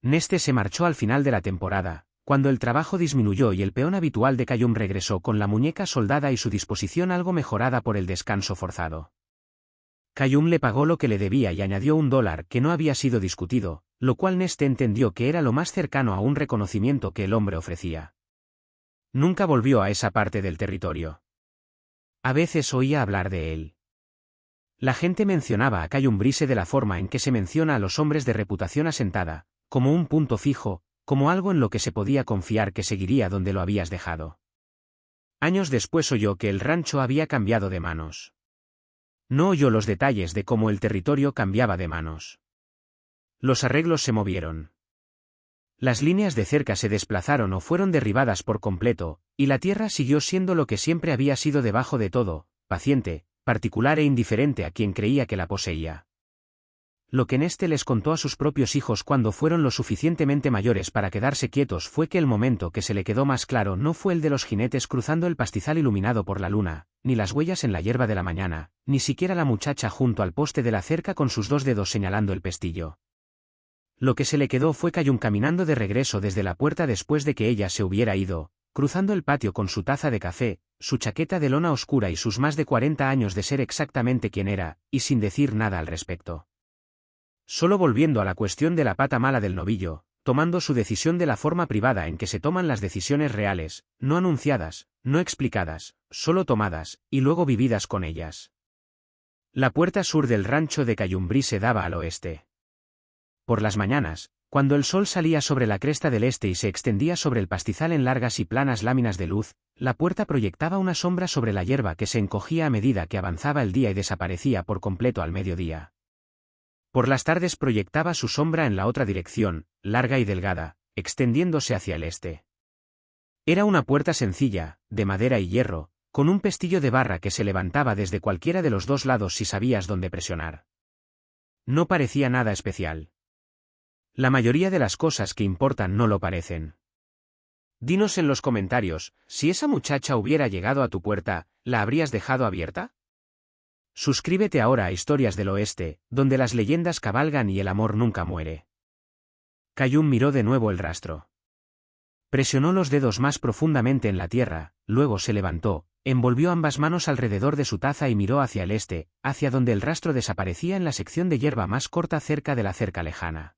Neste se marchó al final de la temporada, cuando el trabajo disminuyó y el peón habitual de Callum regresó con la muñeca soldada y su disposición algo mejorada por el descanso forzado. Callum le pagó lo que le debía y añadió $1 que no había sido discutido, lo cual Neste entendió que era lo más cercano a un reconocimiento que el hombre ofrecía. Nunca volvió a esa parte del territorio. A veces oía hablar de él. La gente mencionaba a Callum Brise de la forma en que se menciona a los hombres de reputación asentada, como un punto fijo, como algo en lo que se podía confiar que seguiría donde lo habías dejado. Años después oyó que el rancho había cambiado de manos. No oyó los detalles de cómo el territorio cambiaba de manos. Los arreglos se movieron. Las líneas de cerca se desplazaron o fueron derribadas por completo, y la tierra siguió siendo lo que siempre había sido debajo de todo, paciente, particular e indiferente a quien creía que la poseía. Lo que Neste les contó a sus propios hijos cuando fueron lo suficientemente mayores para quedarse quietos fue que el momento que se le quedó más claro no fue el de los jinetes cruzando el pastizal iluminado por la luna, ni las huellas en la hierba de la mañana, ni siquiera la muchacha junto al poste de la cerca con sus 2 dedos señalando el pestillo. Lo que se le quedó fue Callum caminando de regreso desde la puerta después de que ella se hubiera ido, cruzando el patio con su taza de café, su chaqueta de lona oscura y sus más de 40 años de ser exactamente quien era, y sin decir nada al respecto. Solo volviendo a la cuestión de la pata mala del novillo, tomando su decisión de la forma privada en que se toman las decisiones reales, no anunciadas, no explicadas, solo tomadas, y luego vividas con ellas. La puerta sur del rancho de Callum Brise daba al oeste. Por las mañanas, cuando el sol salía sobre la cresta del este y se extendía sobre el pastizal en largas y planas láminas de luz, la puerta proyectaba una sombra sobre la hierba que se encogía a medida que avanzaba el día y desaparecía por completo al mediodía. Por las tardes proyectaba su sombra en la otra dirección, larga y delgada, extendiéndose hacia el este. Era una puerta sencilla, de madera y hierro, con un pestillo de barra que se levantaba desde cualquiera de los 2 lados si sabías dónde presionar. No parecía nada especial. La mayoría de las cosas que importan no lo parecen. Dinos en los comentarios, si esa muchacha hubiera llegado a tu puerta, ¿la habrías dejado abierta? Suscríbete ahora a Historias del Oeste, donde las leyendas cabalgan y el amor nunca muere. Callum miró de nuevo el rastro. Presionó los dedos más profundamente en la tierra, luego se levantó, envolvió ambas manos alrededor de su taza y miró hacia el este, hacia donde el rastro desaparecía en la sección de hierba más corta cerca de la cerca lejana.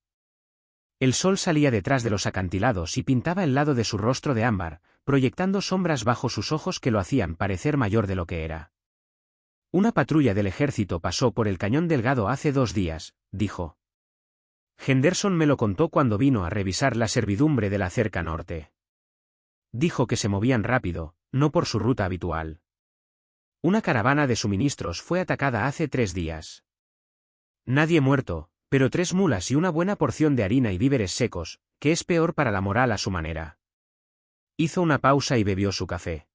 El sol salía detrás de los acantilados y pintaba el lado de su rostro de ámbar, proyectando sombras bajo sus ojos que lo hacían parecer mayor de lo que era. Una patrulla del ejército pasó por el cañón delgado hace 2 días, dijo. Henderson me lo contó cuando vino a revisar la servidumbre de la cerca norte. Dijo que se movían rápido, no por su ruta habitual. Una caravana de suministros fue atacada hace 3 días. Nadie muerto, pero 3 mulas y una buena porción de harina y víveres secos, que es peor para la moral a su manera. Hizo una pausa y bebió su café.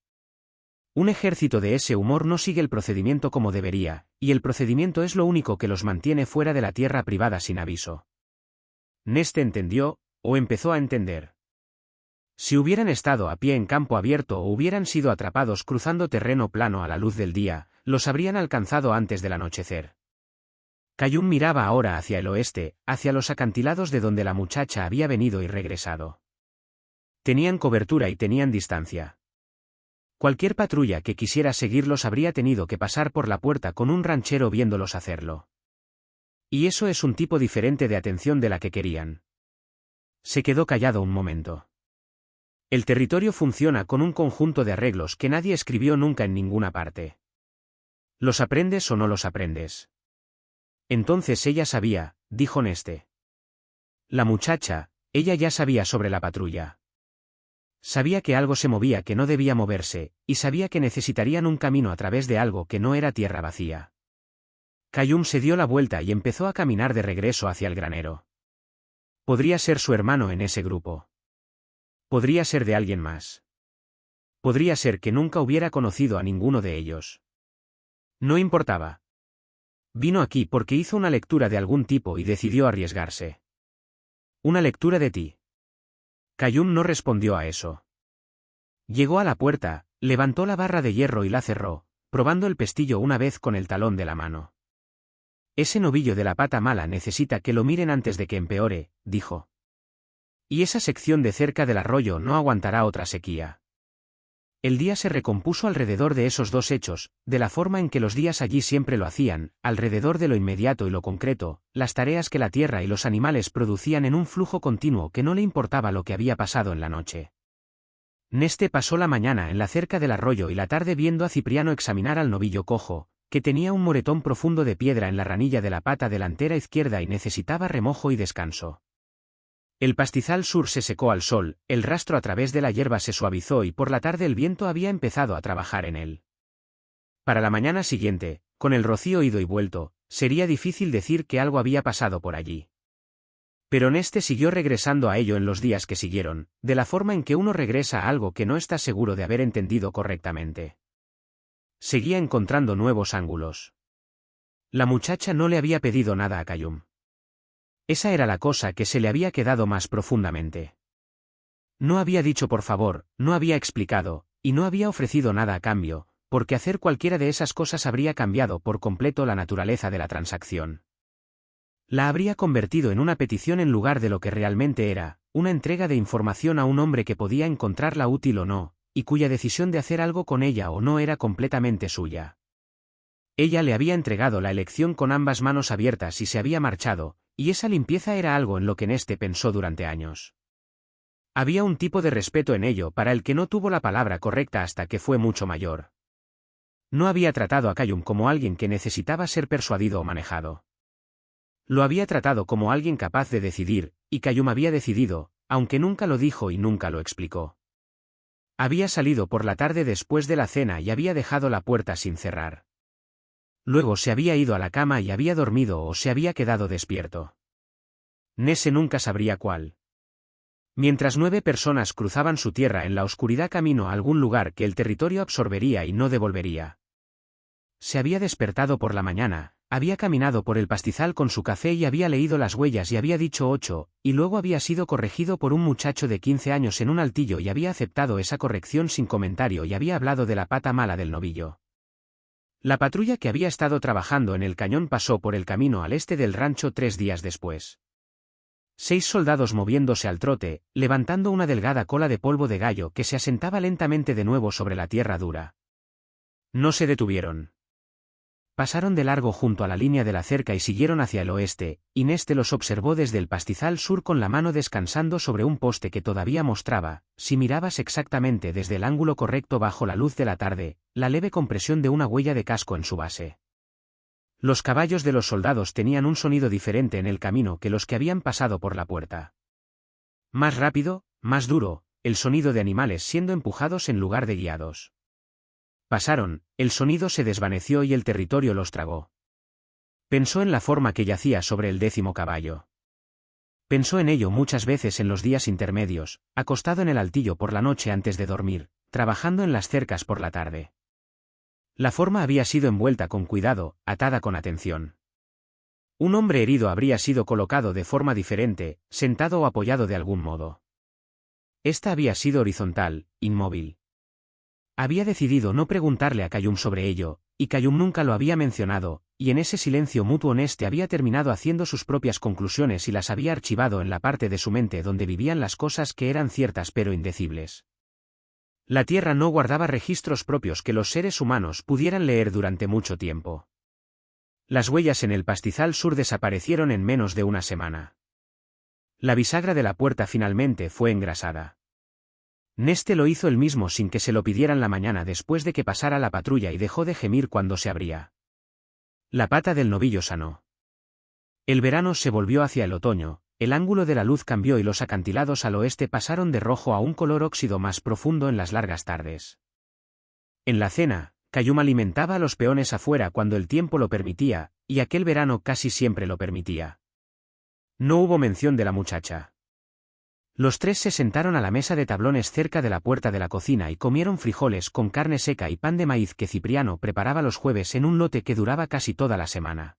Un ejército de ese humor no sigue el procedimiento como debería, y el procedimiento es lo único que los mantiene fuera de la tierra privada sin aviso. Neste entendió, o empezó a entender. Si hubieran estado a pie en campo abierto o hubieran sido atrapados cruzando terreno plano a la luz del día, los habrían alcanzado antes del anochecer. Callum miraba ahora hacia el oeste, hacia los acantilados de donde la muchacha había venido y regresado. Tenían cobertura y tenían distancia. Cualquier patrulla que quisiera seguirlos habría tenido que pasar por la puerta con un ranchero viéndolos hacerlo. Y eso es un tipo diferente de atención de la que querían. Se quedó callado un momento. El territorio funciona con un conjunto de arreglos que nadie escribió nunca en ninguna parte. ¿Los aprendes o no los aprendes? Entonces ella sabía, dijo Neste. La muchacha, ella ya sabía sobre la patrulla. Sabía que algo se movía que no debía moverse, y sabía que necesitarían un camino a través de algo que no era tierra vacía. Callum se dio la vuelta y empezó a caminar de regreso hacia el granero. Podría ser su hermano en ese grupo. Podría ser de alguien más. Podría ser que nunca hubiera conocido a ninguno de ellos. No importaba. Vino aquí porque hizo una lectura de algún tipo y decidió arriesgarse. ¿Una lectura de ti? Callum no respondió a eso. Llegó a la puerta, levantó la barra de hierro y la cerró, probando el pestillo una vez con el talón de la mano. Ese novillo de la pata mala necesita que lo miren antes de que empeore, dijo. Y esa sección de cerca del arroyo no aguantará otra sequía. El día se recompuso alrededor de esos dos hechos, de la forma en que los días allí siempre lo hacían, alrededor de lo inmediato y lo concreto, las tareas que la tierra y los animales producían en un flujo continuo que no le importaba lo que había pasado en la noche. Neste pasó la mañana en la cerca del arroyo y la tarde viendo a Cipriano examinar al novillo cojo, que tenía un moretón profundo de piedra en la ranilla de la pata delantera izquierda y necesitaba remojo y descanso. El pastizal sur se secó al sol, el rastro a través de la hierba se suavizó y por la tarde el viento había empezado a trabajar en él. Para la mañana siguiente, con el rocío ido y vuelto, sería difícil decir que algo había pasado por allí. Pero Neste siguió regresando a ello en los días que siguieron, de la forma en que uno regresa a algo que no está seguro de haber entendido correctamente. Seguía encontrando nuevos ángulos. La muchacha no le había pedido nada a Callum. Esa era la cosa que se le había quedado más profundamente. No había dicho por favor, no había explicado, y no había ofrecido nada a cambio, porque hacer cualquiera de esas cosas habría cambiado por completo la naturaleza de la transacción. La habría convertido en una petición en lugar de lo que realmente era, una entrega de información a un hombre que podía encontrarla útil o no, y cuya decisión de hacer algo con ella o no era completamente suya. Ella le había entregado la elección con ambas manos abiertas y se había marchado, y esa limpieza era algo en lo que Neste pensó durante años. Había un tipo de respeto en ello para el que no tuvo la palabra correcta hasta que fue mucho mayor. No había tratado a Callum como alguien que necesitaba ser persuadido o manejado. Lo había tratado como alguien capaz de decidir, y Callum había decidido, aunque nunca lo dijo y nunca lo explicó. Había salido por la tarde después de la cena y había dejado la puerta sin cerrar. Luego se había ido a la cama y había dormido o se había quedado despierto. Nese nunca sabría cuál. Mientras 9 personas cruzaban su tierra en la oscuridad camino a algún lugar que el territorio absorbería y no devolvería. Se había despertado por la mañana, había caminado por el pastizal con su café y había leído las huellas y había dicho 8, y luego había sido corregido por un muchacho de 15 años en un altillo y había aceptado esa corrección sin comentario y había hablado de la pata mala del novillo. La patrulla que había estado trabajando en el cañón pasó por el camino al este del rancho 3 días después. 6 soldados moviéndose al trote, levantando una delgada cola de polvo de gallo que se asentaba lentamente de nuevo sobre la tierra dura. No se detuvieron. Pasaron de largo junto a la línea de la cerca y siguieron hacia el oeste, y Neste los observó desde el pastizal sur con la mano descansando sobre un poste que todavía mostraba, si mirabas exactamente desde el ángulo correcto bajo la luz de la tarde, la leve compresión de una huella de casco en su base. Los caballos de los soldados tenían un sonido diferente en el camino que los que habían pasado por la puerta. Más rápido, más duro, el sonido de animales siendo empujados en lugar de guiados. Pasaron, el sonido se desvaneció y el territorio los tragó. Pensó en la forma que yacía sobre el 10º caballo. Pensó en ello muchas veces en los días intermedios, acostado en el altillo por la noche antes de dormir, trabajando en las cercas por la tarde. La forma había sido envuelta con cuidado, atada con atención. Un hombre herido habría sido colocado de forma diferente, sentado o apoyado de algún modo. Esta había sido horizontal, inmóvil. Había decidido no preguntarle a Callum sobre ello, y Callum nunca lo había mencionado, y en ese silencio mutuo Neste había terminado haciendo sus propias conclusiones y las había archivado en la parte de su mente donde vivían las cosas que eran ciertas pero indecibles. La Tierra no guardaba registros propios que los seres humanos pudieran leer durante mucho tiempo. Las huellas en el pastizal sur desaparecieron en menos de una semana. La bisagra de la puerta finalmente fue engrasada. Neste lo hizo él mismo sin que se lo pidieran la mañana después de que pasara la patrulla y dejó de gemir cuando se abría. La pata del novillo sanó. El verano se volvió hacia el otoño, el ángulo de la luz cambió y los acantilados al oeste pasaron de rojo a un color óxido más profundo en las largas tardes. En la cena, Callum alimentaba a los peones afuera cuando el tiempo lo permitía, y aquel verano casi siempre lo permitía. No hubo mención de la muchacha. Los 3 se sentaron a la mesa de tablones cerca de la puerta de la cocina y comieron frijoles con carne seca y pan de maíz que Cipriano preparaba los jueves en un lote que duraba casi toda la semana.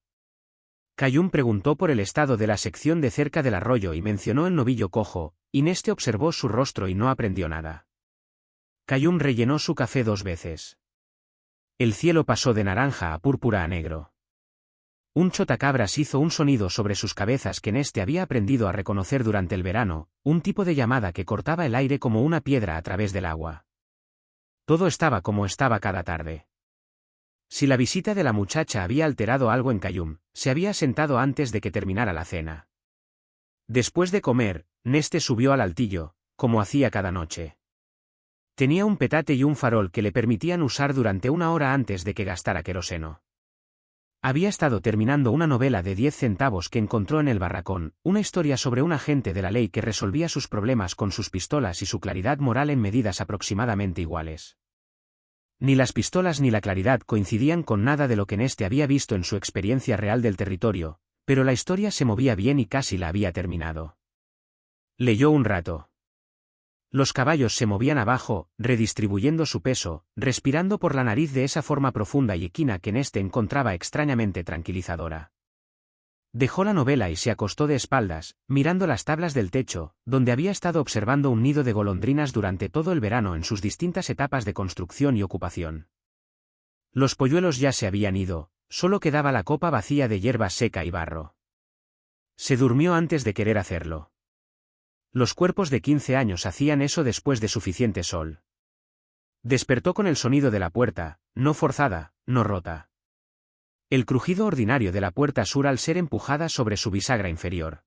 Callum preguntó por el estado de la sección de cerca del arroyo y mencionó el novillo cojo, y Neste observó su rostro y no aprendió nada. Callum rellenó su café 2 veces. El cielo pasó de naranja a púrpura a negro. Un chotacabras hizo un sonido sobre sus cabezas que Neste había aprendido a reconocer durante el verano, un tipo de llamada que cortaba el aire como una piedra a través del agua. Todo estaba como estaba cada tarde. Si la visita de la muchacha había alterado algo en Cayum, se había sentado antes de que terminara la cena. Después de comer, Neste subió al altillo, como hacía cada noche. Tenía un petate y un farol que le permitían usar durante una hora antes de que gastara queroseno. Había estado terminando una novela de 10 centavos que encontró en el barracón, una historia sobre un agente de la ley que resolvía sus problemas con sus pistolas y su claridad moral en medidas aproximadamente iguales. Ni las pistolas ni la claridad coincidían con nada de lo que Neste había visto en su experiencia real del territorio, pero la historia se movía bien y casi la había terminado. Leyó un rato. Los caballos se movían abajo, redistribuyendo su peso, respirando por la nariz de esa forma profunda y equina que Neste encontraba extrañamente tranquilizadora. Dejó la novela y se acostó de espaldas, mirando las tablas del techo, donde había estado observando un nido de golondrinas durante todo el verano en sus distintas etapas de construcción y ocupación. Los polluelos ya se habían ido, solo quedaba la copa vacía de hierba seca y barro. Se durmió antes de querer hacerlo. Los cuerpos de 15 años hacían eso después de suficiente sol. Despertó con el sonido de la puerta, no forzada, no rota. El crujido ordinario de la puerta sur al ser empujada sobre su bisagra inferior.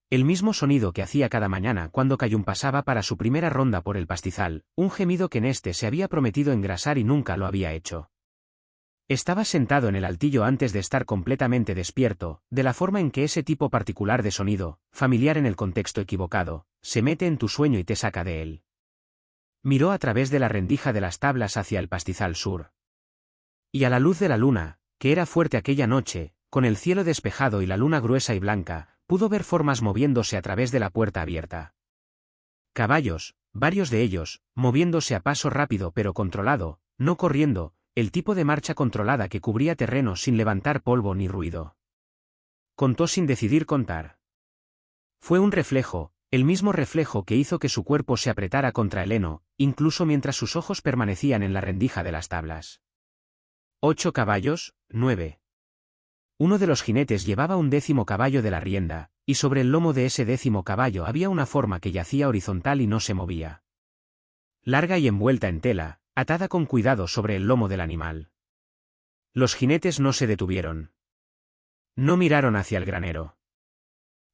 El mismo sonido que hacía cada mañana cuando Cayum pasaba para su primera ronda por el pastizal, un gemido que Neste se había prometido engrasar y nunca lo había hecho. Estaba sentado en el altillo antes de estar completamente despierto, de la forma en que ese tipo particular de sonido, familiar en el contexto equivocado, se mete en tu sueño y te saca de él. Miró a través de la rendija de las tablas hacia el pastizal sur. Y a la luz de la luna, que era fuerte aquella noche, con el cielo despejado y la luna gruesa y blanca, pudo ver formas moviéndose a través de la puerta abierta. Caballos, varios de ellos, moviéndose a paso rápido pero controlado, no corriendo, el tipo de marcha controlada que cubría terreno sin levantar polvo ni ruido. Contó sin decidir contar. Fue un reflejo, el mismo reflejo que hizo que su cuerpo se apretara contra el heno, incluso mientras sus ojos permanecían en la rendija de las tablas. 8 caballos, 9. Uno de los jinetes llevaba un 10º caballo de la rienda, y sobre el lomo de ese 10º caballo había una forma que yacía horizontal y no se movía. Larga y envuelta en tela, atada con cuidado sobre el lomo del animal. Los jinetes no se detuvieron. No miraron hacia el granero.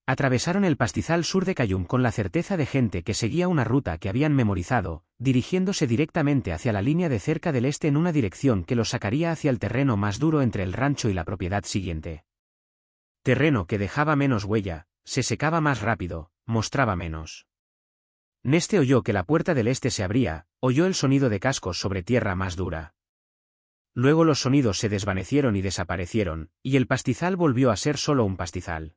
Atravesaron el pastizal sur de Cayum con la certeza de gente que seguía una ruta que habían memorizado, dirigiéndose directamente hacia la línea de cerca del este en una dirección que los sacaría hacia el terreno más duro entre el rancho y la propiedad siguiente. Terreno que dejaba menos huella, se secaba más rápido, mostraba menos. Neste oyó que la puerta del este se abría, oyó el sonido de cascos sobre tierra más dura. Luego los sonidos se desvanecieron y desaparecieron, y el pastizal volvió a ser solo un pastizal.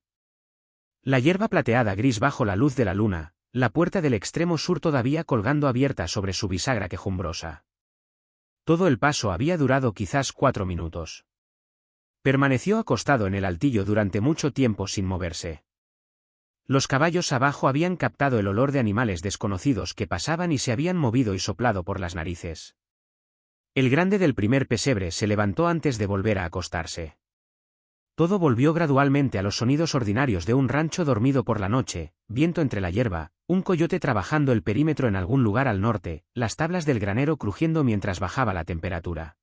La hierba plateada gris bajo la luz de la luna, la puerta del extremo sur todavía colgando abierta sobre su bisagra quejumbrosa. Todo el paso había durado quizás 4 minutos. Permaneció acostado en el altillo durante mucho tiempo sin moverse. Los caballos abajo habían captado el olor de animales desconocidos que pasaban y se habían movido y soplado por las narices. El grande del primer pesebre se levantó antes de volver a acostarse. Todo volvió gradualmente a los sonidos ordinarios de un rancho dormido por la noche, viento entre la hierba, un coyote trabajando el perímetro en algún lugar al norte, las tablas del granero crujiendo mientras bajaba la temperatura.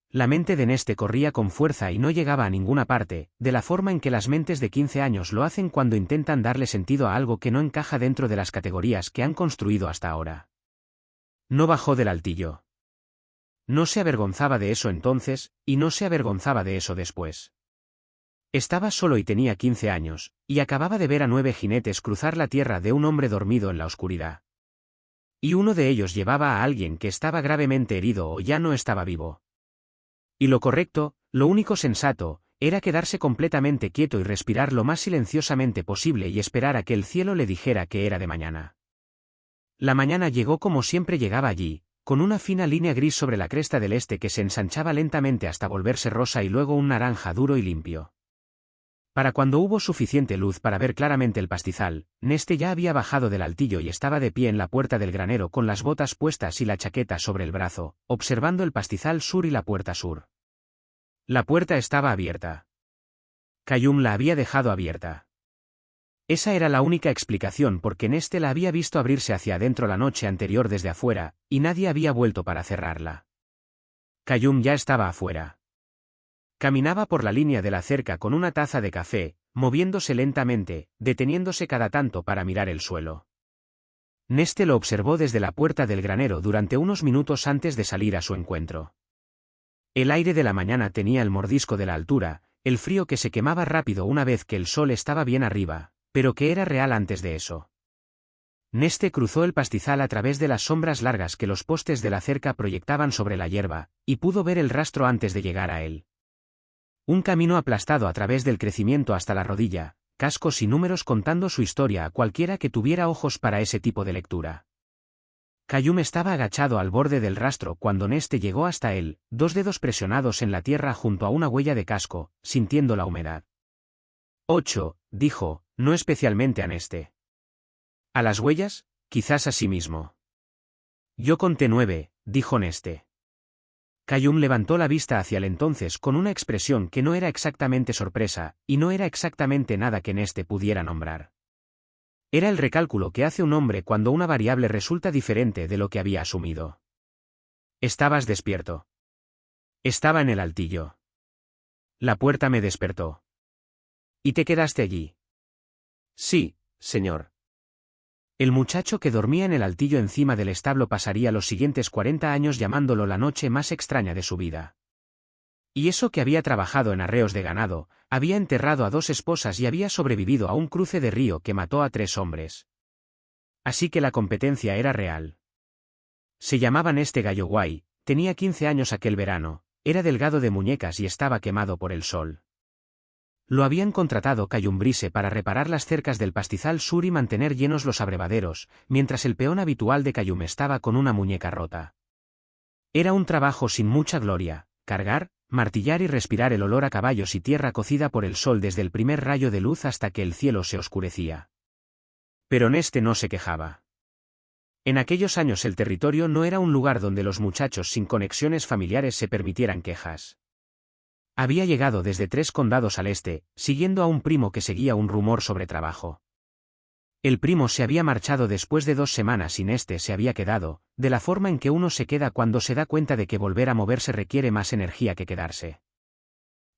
La mente de Neste corría con fuerza y no llegaba a ninguna parte, de la forma en que las mentes de 15 años lo hacen cuando intentan darle sentido a algo que no encaja dentro de las categorías que han construido hasta ahora. No bajó del altillo. No se avergonzaba de eso entonces, y no se avergonzaba de eso después. Estaba solo y tenía 15 años, y acababa de ver a 9 jinetes cruzar la tierra de un hombre dormido en la oscuridad. Y uno de ellos llevaba a alguien que estaba gravemente herido o ya no estaba vivo. Y lo correcto, lo único sensato, era quedarse completamente quieto y respirar lo más silenciosamente posible y esperar a que el cielo le dijera que era de mañana. La mañana llegó como siempre llegaba allí, con una fina línea gris sobre la cresta del este que se ensanchaba lentamente hasta volverse rosa y luego un naranja duro y limpio. Para cuando hubo suficiente luz para ver claramente el pastizal, Neste ya había bajado del altillo y estaba de pie en la puerta del granero con las botas puestas y la chaqueta sobre el brazo, observando el pastizal sur y la puerta sur. La puerta estaba abierta. Kayum la había dejado abierta. Esa era la única explicación porque Neste la había visto abrirse hacia adentro la noche anterior desde afuera, y nadie había vuelto para cerrarla. Kayum ya estaba afuera. Caminaba por la línea de la cerca con una taza de café, moviéndose lentamente, deteniéndose cada tanto para mirar el suelo. Neste lo observó desde la puerta del granero durante unos minutos antes de salir a su encuentro. El aire de la mañana tenía el mordisco de la altura, el frío que se quemaba rápido una vez que el sol estaba bien arriba, pero que era real antes de eso. Neste cruzó el pastizal a través de las sombras largas que los postes de la cerca proyectaban sobre la hierba, y pudo ver el rastro antes de llegar a él. Un camino aplastado a través del crecimiento hasta la rodilla, cascos y números contando su historia a cualquiera que tuviera ojos para ese tipo de lectura. Kayum estaba agachado al borde del rastro cuando Neste llegó hasta él, dos dedos presionados en la tierra junto a una huella de casco, sintiendo la humedad. 8, dijo, no especialmente a Neste. ¿A las huellas? Quizás a sí mismo. Yo conté 9, dijo Neste. Kayum levantó la vista hacia el entonces con una expresión que no era exactamente sorpresa, y no era exactamente nada que Neste pudiera nombrar. Era el recálculo que hace un hombre cuando una variable resulta diferente de lo que había asumido. Estabas despierto. Estaba en el altillo. La puerta me despertó. ¿Y te quedaste allí? Sí, señor. El muchacho que dormía en el altillo encima del establo pasaría los siguientes 40 años llamándolo la noche más extraña de su vida. Y eso que había trabajado en arreos de ganado, había enterrado a 2 esposas y había sobrevivido a un cruce de río que mató a 3 hombres. Así que la competencia era real. Se llamaba Neste Gallo Guay, tenía 15 años aquel verano, era delgado de muñecas y estaba quemado por el sol. Lo habían contratado Kayum Brise para reparar las cercas del pastizal sur y mantener llenos los abrevaderos, mientras el peón habitual de Kayum estaba con una muñeca rota. Era un trabajo sin mucha gloria, cargar, martillar y respirar el olor a caballos y tierra cocida por el sol desde el primer rayo de luz hasta que el cielo se oscurecía. Pero Neste no se quejaba. En aquellos años el territorio no era un lugar donde los muchachos sin conexiones familiares se permitieran quejas. Había llegado desde 3 condados al este, siguiendo a un primo que seguía un rumor sobre trabajo. El primo se había marchado después de 2 semanas y Neste se había quedado, de la forma en que uno se queda cuando se da cuenta de que volver a moverse requiere más energía que quedarse.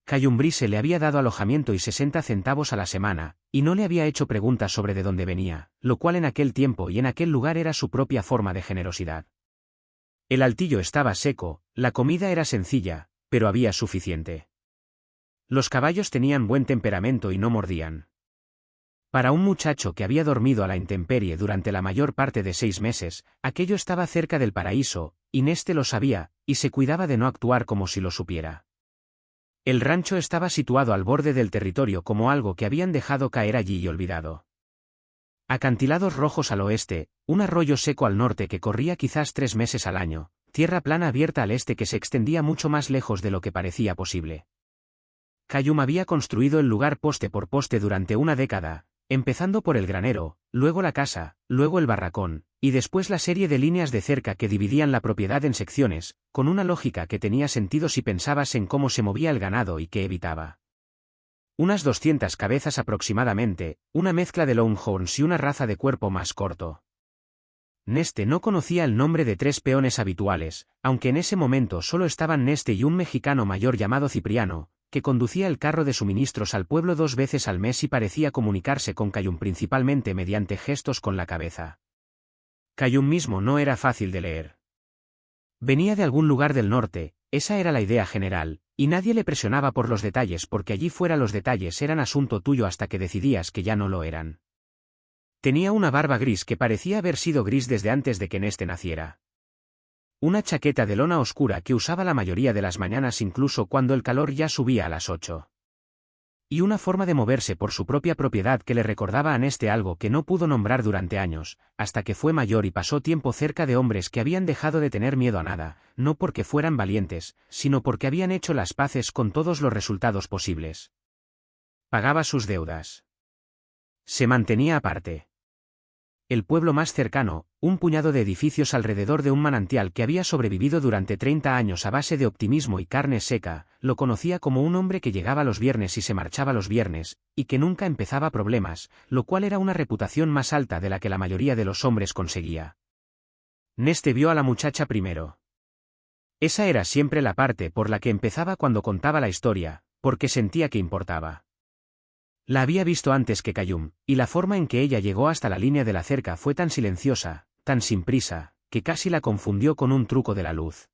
Kayum Brise le había dado alojamiento y 60 centavos a la semana, y no le había hecho preguntas sobre de dónde venía, lo cual en aquel tiempo y en aquel lugar era su propia forma de generosidad. El altillo estaba seco, la comida era sencilla, pero había suficiente. Los caballos tenían buen temperamento y no mordían. Para un muchacho que había dormido a la intemperie durante la mayor parte de 6 meses, aquello estaba cerca del paraíso, y Neste lo sabía, y se cuidaba de no actuar como si lo supiera. El rancho estaba situado al borde del territorio como algo que habían dejado caer allí y olvidado. Acantilados rojos al oeste, un arroyo seco al norte que corría quizás 3 meses al año, tierra plana abierta al este que se extendía mucho más lejos de lo que parecía posible. Kayum había construido el lugar poste por poste durante una década, empezando por el granero, luego la casa, luego el barracón, y después la serie de líneas de cerca que dividían la propiedad en secciones, con una lógica que tenía sentido si pensabas en cómo se movía el ganado y qué evitaba. Unas 200 cabezas aproximadamente, una mezcla de longhorns y una raza de cuerpo más corto. Neste no conocía el nombre de 3 peones habituales, aunque en ese momento solo estaban Neste y un mexicano mayor llamado Cipriano, que conducía el carro de suministros al pueblo 2 veces al mes y parecía comunicarse con Kayum principalmente mediante gestos con la cabeza. Kayum mismo no era fácil de leer. Venía de algún lugar del norte, esa era la idea general, y nadie le presionaba por los detalles porque allí fuera los detalles eran asunto tuyo hasta que decidías que ya no lo eran. Tenía una barba gris que parecía haber sido gris desde antes de que Neste naciera. Una chaqueta de lona oscura que usaba la mayoría de las mañanas incluso cuando el calor ya subía a las 8. Y una forma de moverse por su propia propiedad que le recordaba a Neste algo que no pudo nombrar durante años, hasta que fue mayor y pasó tiempo cerca de hombres que habían dejado de tener miedo a nada, no porque fueran valientes, sino porque habían hecho las paces con todos los resultados posibles. Pagaba sus deudas. Se mantenía aparte. el pueblo más cercano, un puñado de edificios alrededor de un manantial que había sobrevivido durante 30 años a base de optimismo y carne seca, lo conocía como un hombre que llegaba los viernes y se marchaba los viernes, y que nunca empezaba problemas, lo cual era una reputación más alta de la que la mayoría de los hombres conseguía. Neste vio a la muchacha primero. Esa era siempre la parte por la que empezaba cuando contaba la historia, porque sentía que importaba. La había visto antes que Kayum, y la forma en que ella llegó hasta la línea de la cerca fue tan silenciosa, tan sin prisa, que casi la confundió con un truco de la luz.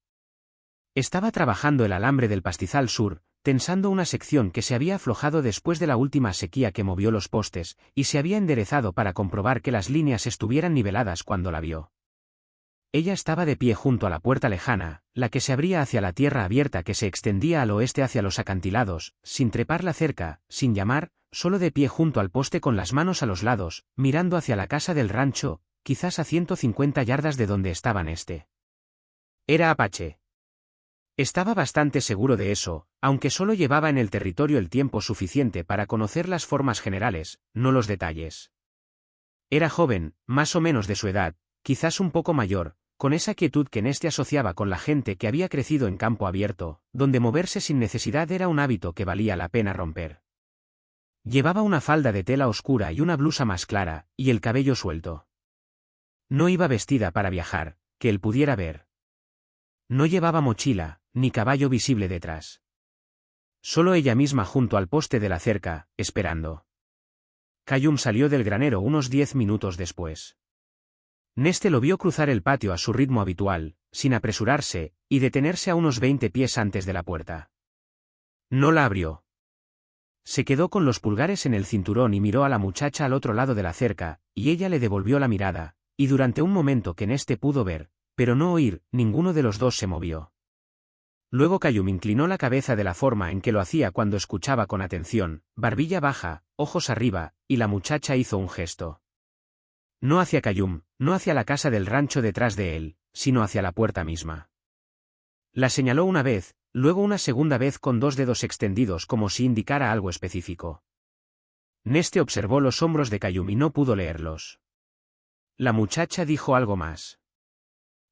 Estaba trabajando el alambre del pastizal sur, tensando una sección que se había aflojado después de la última sequía que movió los postes, y se había enderezado para comprobar que las líneas estuvieran niveladas cuando la vio. Ella estaba de pie junto a la puerta lejana, la que se abría hacia la tierra abierta que se extendía al oeste hacia los acantilados, sin trepar la cerca, sin llamar, solo de pie junto al poste con las manos a los lados, mirando hacia la casa del rancho, quizás a 150 yardas de donde estaban este. Era Apache. Estaba bastante seguro de eso, aunque solo llevaba en el territorio el tiempo suficiente para conocer las formas generales, no los detalles. Era joven, más o menos de su edad, quizás un poco mayor, con esa quietud que Neste asociaba con la gente que había crecido en campo abierto, donde moverse sin necesidad era un hábito que valía la pena romper. Llevaba una falda de tela oscura y una blusa más clara, y el cabello suelto. No iba vestida para viajar, que él pudiera ver. No llevaba mochila, ni caballo visible detrás. Solo ella misma junto al poste de la cerca, esperando. Kayum salió del granero unos 10 minutos después. Neste lo vio cruzar el patio a su ritmo habitual, sin apresurarse, y detenerse a unos 20 pies antes de la puerta. No la abrió. Se quedó con los pulgares en el cinturón y miró a la muchacha al otro lado de la cerca, y ella le devolvió la mirada, y durante un momento que Neste pudo ver, pero no oír, ninguno de los dos se movió. Luego Kayum inclinó la cabeza de la forma en que lo hacía cuando escuchaba con atención, barbilla baja, ojos arriba, y la muchacha hizo un gesto. No hacia Kayum, no hacia la casa del rancho detrás de él, sino hacia la puerta misma. La señaló una vez, luego una segunda vez con 2 dedos extendidos como si indicara algo específico. Neste observó los hombros de Kayum y no pudo leerlos. La muchacha dijo algo más.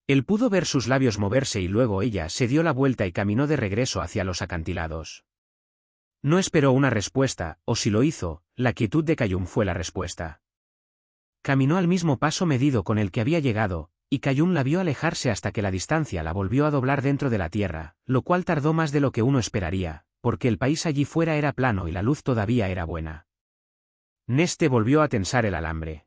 Él pudo ver sus labios moverse y luego ella se dio la vuelta y caminó de regreso hacia los acantilados. No esperó una respuesta, o si lo hizo, la quietud de Kayum fue la respuesta. Caminó al mismo paso medido con el que había llegado, y Kayum la vio alejarse hasta que la distancia la volvió a doblar dentro de la tierra, lo cual tardó más de lo que uno esperaría, porque el país allí fuera era plano y la luz todavía era buena. Neste volvió a tensar el alambre.